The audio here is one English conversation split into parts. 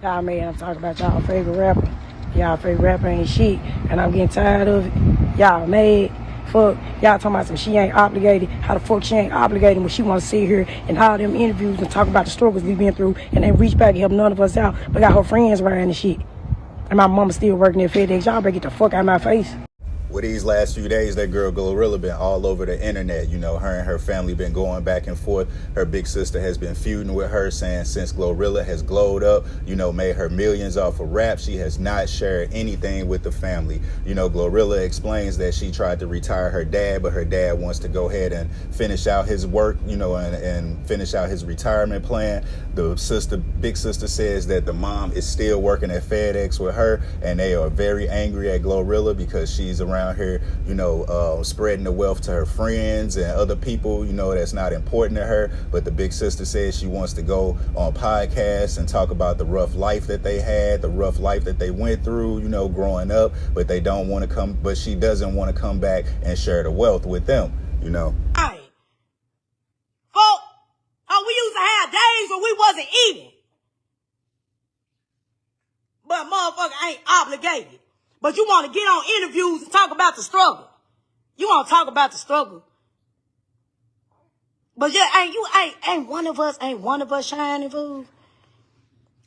Y'all mad I'm talking about y'all favorite rapper. Y'all favorite rapper ain't shit. And I'm getting tired of it. Y'all mad. Fuck. Y'all talking about some she ain't obligated. How the fuck she ain't obligated when she want to sit here and all them interviews and talk about the struggles we been through and then reach back and help none of us out. But got her friends riding and shit. And my mama still working at FedEx. Y'all better get the fuck out of my face. Well, these last few days, that girl Glorilla been all over the internet. You know, her and her family been going back and forth. Her big sister has been feuding with her, saying since Glorilla has glowed up, you know, made her millions off of rap, she has not shared anything with the family. You know, Glorilla explains that she tried to retire her dad, but her dad wants to go ahead and finish out his work, you know, and finish out his retirement plan. The big sister says that the mom is still working at FedEx with her, and they are very angry at Glorilla because she's around here, you know, spreading the wealth to her friends and other people, you know, that's not important to her. But the big sister says she wants to go on podcasts and talk about the rough life that they had, the rough life that they went through, you know, growing up, but they don't want to come, but she doesn't want to come back and share the wealth with them, you know. Hey, folk, we used to have days when we wasn't eating. But motherfucker ain't obligated. But you want to get on interviews and talk about the struggle. You want to talk about the struggle. But yeah, ain't one of us shining, fool.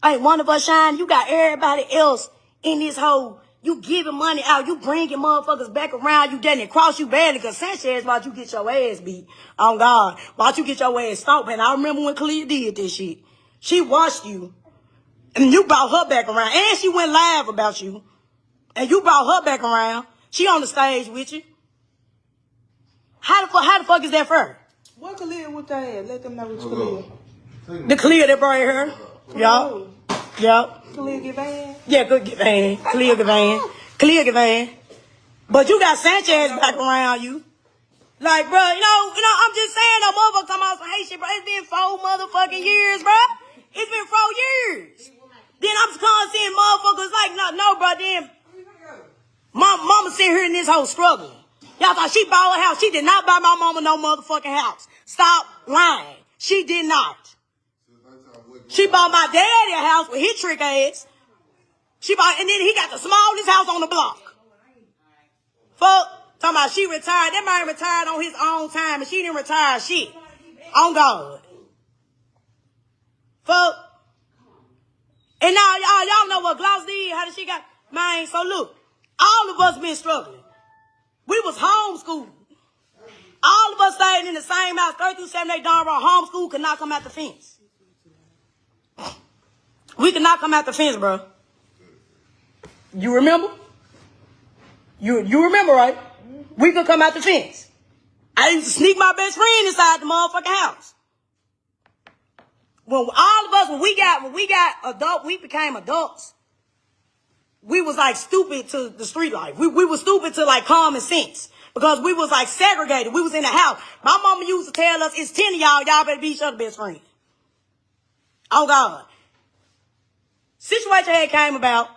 Ain't one of us shining. You got everybody else in this hole. You giving money out. You bringing motherfuckers back around. You didn't cross you badly because Sanchez watch you get your ass beat. Oh, God. Watch you get your ass stomped. And I remember when Kalia did this shit. She watched you. And you brought her back around. And she went live about you. And you brought her back around. She on the stage with you. How the fuck is that for her? What Kalia with that? Let them know what you Kalia. The Kalia that brought her. Yup. Yup. Kalia Gavan? Yeah, good Gavan. Kalia Gavan. Kalia Gavan. But you got Sanchez back around you. Like, bro, you know, I'm just saying, that motherfucker talking about some hate shit, bro. It's been 4 motherfucking years, bro. It's been 4 years. Then I'm just seeing motherfuckers like, no, bro, then mama sitting here in this whole struggling. Y'all thought she bought a house. She did not buy my mama no motherfucking house. Stop lying. She did not. She bought my daddy a house with his trick ass. And then he got the smallest house on the block. Fuck. Talking about she retired. That man retired on his own time and she didn't retire shit. On God. Fuck. And now y'all know what Gloss did, how did she got, man, so look. All of us been struggling. We was homeschooled. All of us stayed in the same house, 3 through 7, they darn right homeschool, could not come out the fence. We could not come out the fence, bro. You remember? You remember, right? We could come out the fence. I used to sneak my best friend inside the motherfucking house. When all of us, when we got adult, we became adults. We was like stupid to the street life. We was stupid to like common sense because we was like segregated. We was in the house. My mama used to tell us, it's 10 of y'all better be each other's best friend. Oh, God. Situation had came about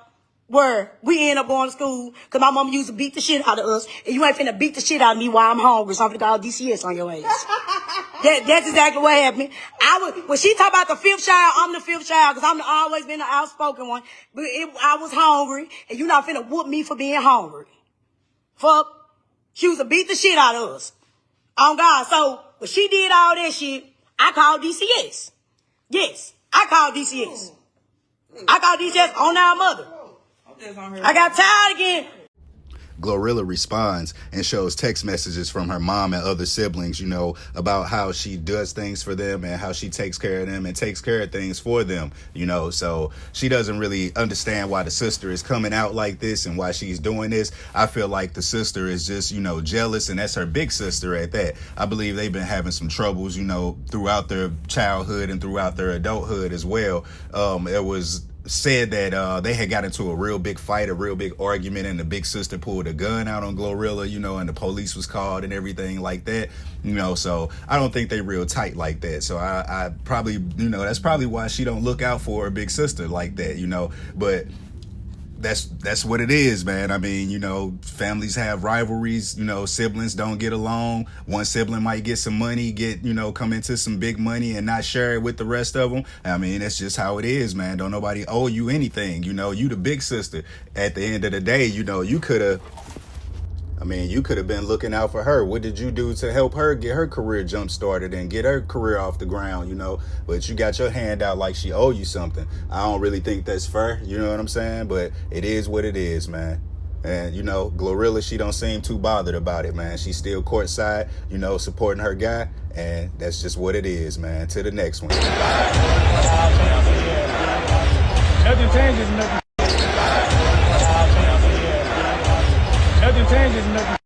where we ended up going to school because my mama used to beat the shit out of us. And you ain't finna beat the shit out of me while I'm hungry. So I'm finna call DCS on your ass. That's exactly what happened. When she talk about the 5th child, I'm the 5th child because I'm always been the outspoken one. But I was hungry, and you not finna whoop me for being hungry. Fuck. She used to beat the shit out of us. Oh, God. So when she did all that shit, I called DCS. Yes, I called DCS. I called DCS on our mother. I got tired again. Glorilla responds and shows text messages from her mom and other siblings, you know, about how she does things for them and how she takes care of them and takes care of things for them, you know. So she doesn't really understand why the sister is coming out like this and why she's doing this. I feel like the sister is just, you know, jealous, and that's her big sister at that. I believe they've been having some troubles, you know, throughout their childhood and throughout their adulthood as well. It was said that they had got into a real big fight, a real big argument, and the big sister pulled a gun out on Glorilla, you know, and the police was called and everything like that, you know. So I don't think they real tight like that. So I probably, you know, that's probably why she don't look out for her big sister like that, you know. But that's what it is, man. I mean, you know, families have rivalries, you know, siblings don't get along. One sibling might get some money, come into some big money and not share it with the rest of them. I mean, that's just how it is, man. Don't nobody owe you anything. You know, you the big sister. At the end of the day, you know, you could have been looking out for her. What did you do to help her get her career jump started and get her career off the ground, you know? But you got your hand out like she owe you something. I don't really think that's fair, you know what I'm saying? But it is what it is, man. And, you know, Glorilla, she don't seem too bothered about it, man. She's still courtside, you know, supporting her guy. And that's just what it is, man. To the next one. Nothing changes, nothing changes, nothing.